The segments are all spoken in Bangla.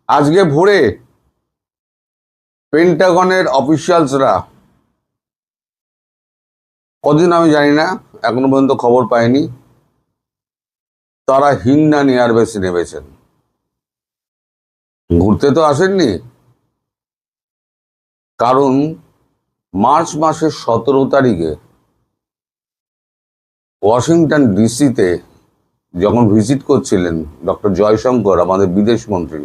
আজকে ভোরে পেন্টাগনের অফিসিয়ালসরা, কদিন আমি জানি না, এখনো পর্যন্ত খবর পাইনি, তারা হিন্ডান এয়ারবেসে নেমেছেন। ঘুরতে তো আসেননি, কারণ মার্চ মাসের 17 তারিখে ওয়াশিংটন ডিসিতে যখন ভিজিট করছিলেন ডক্টর জয়শঙ্কর, আমাদের বিদেশ মন্ত্রী,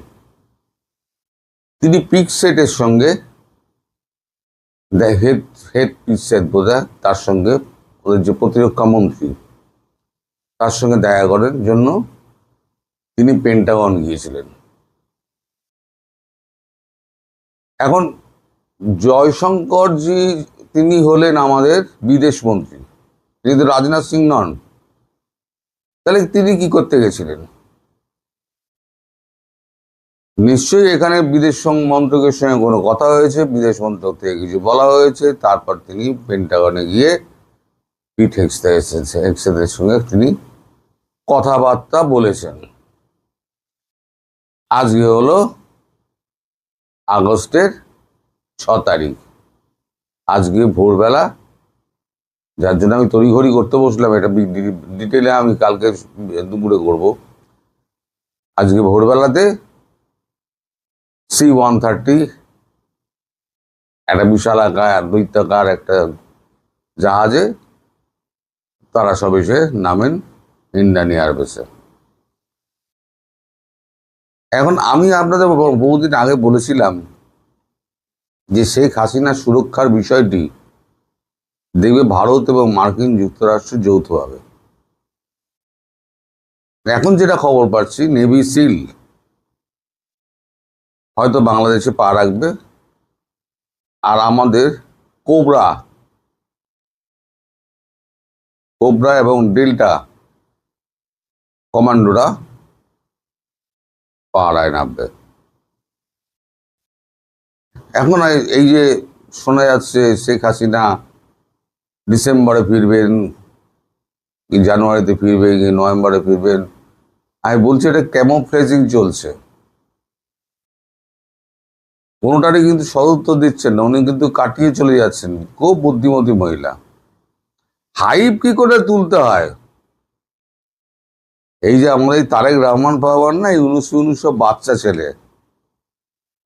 তিনি পিকসেটের সঙ্গে হেড পিকসেট বোধহয়, তার সঙ্গে ওদের যে প্রতিরক্ষা মন্ত্রী, তার সঙ্গে দেখা করার জন্য তিনি পেন্টাগন গিয়েছিলেন। এখন জয়শঙ্করজি তিনি হলেন আমাদের বিদেশ মন্ত্রী, তিনি তো রাজনাথ সিং নন। তাহলে তিনি কি করতে গেছিলেন? নিশ্চয়ই এখানে বিদেশ মন্ত্রকের সঙ্গে কোনো কথা হয়েছে, বিদেশ মন্ত্রক থেকে কিছু বলা হয়েছে, তারপর তিনি পেন্টাগনে গিয়ে পিট হেগসেথের সঙ্গে তিনি কথাবার্তা বলেছেন। আজকে হলো আগস্টের 6 তারিখ। আজকে ভোরবেলা, যার জন্য আমি তড়িঘড়ি করতে বসলাম, এটা ডিটেলে আমি কালকে দুপুরে করব। আজকে ভোরবেলাতে C-130 একটা বিশালাকার দৈত্যাকার একটা জাহাজে তারা সব এসে নামেন হিন্ডান এয়ারবেসে। এখন আমি আপনাদের বহুদিন আগে বলেছিলাম যে শেখ হাসিনার সুরক্ষার বিষয়টি দেখবে ভারত এবং মার্কিন যুক্তরাষ্ট্র যৌথভাবে। এখন যেটা খবর পাচ্ছি, নেভি সিল হয়তো বাংলাদেশে পা রাখবে, আর আমাদের কোবরা এবং ডেল্টা কমান্ডোরা পাহারায় নামবে। এখন এই যে শোনা যাচ্ছে শেখ হাসিনা ডিসেম্বরে ফিরবেন, কি জানুয়ারিতে ফিরবেন, কি নভেম্বরে ফিরবেন, আমি বলছি এটা ক্যামোফ্লেজিং চলছে। কোনোটারই কিন্তু সদুত্তর দিচ্ছেন না, উনি কিন্তু কাটিয়ে চলে যাচ্ছেন। খুব বুদ্ধিমতী মহিলা। হাইপ কি করে তুলতে হয়, এই যে আমরা এই তারেক রহমান পাওয়ার না, এই 19 সব বাচ্চা ছেলে,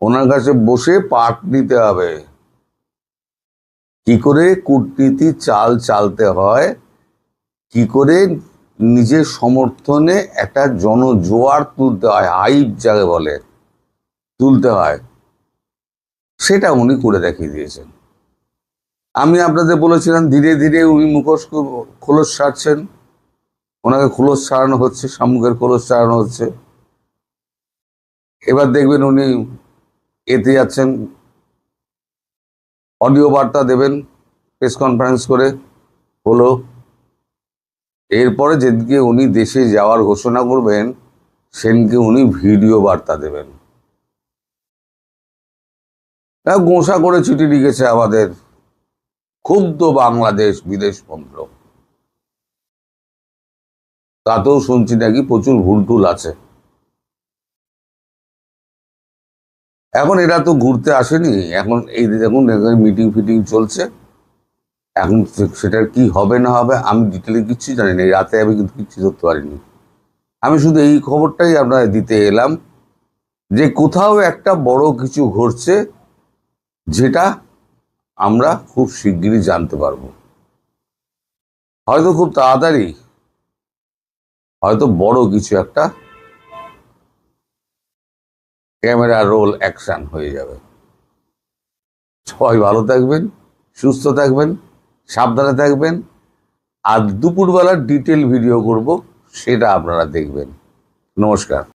ওনার কাছে বসে পাঠ নিতে হবে কি করে কূটনীতি চাল চালতে হয়, কি করে নিজের সমর্থনে একটা জনজোয়ার তুলতে হয়, হাইপ যাকে বলে তুলতে হয়, সেটা উনি করে দেখিয়ে দিয়েছেন। আমি আপনাদের বলেছিলাম ধীরে ধীরে উনি মুখোশ খোলস ছাড়ছেন, ওনাকে খোলস ছাড়ানো হচ্ছে, শামুকের খোলস ছাড়ানো হচ্ছে। এবার দেখবেন উনি এতে যাচ্ছেন, অডিও বার্তা দেবেন প্রেস কনফারেন্স করে, হলো। এরপরে যেদিকে উনি দেশে যাওয়ার ঘোষণা করবেন, সেদিনকে উনি ভিডিও বার্তা দেবেন। গোঁসা করে চিঠি লিখেছে আমাদের ক্ষুব্ধ বাংলাদেশ বিদেশ মন্ত্রক, তাতেও শুনছি নাকি প্রচুর ভুলটুল আছে। এখন এরা তো ঘুরতে আসেনি, এখন এই দেখুন মিটিং ফিটিং চলছে। এখন সেটার কি হবে না হবে আমি ডিটেলে কিচ্ছু জানি না, এই রাতে আমি কিন্তু কিচ্ছু ধরতে পারিনি। আমি শুধু এই খবরটাই আপনাদের দিতে এলাম যে কোথাও একটা বড় কিছু ঘটছে, যেটা আমরা খুব শিগগিরই জানতে পারবো। হয়তো খুব তাড়াতাড়ি, হয়তো বড় কিছু একটা ক্যামেরা রোল অ্যাকশন হয়ে যাবে। সবাই ভালো থাকবেন, সুস্থ থাকবেন, সাবধানে থাকবেন। আর দুপুরবেলার ডিটেল ভিডিও করব, সেটা আপনারা দেখবেন। নমস্কার।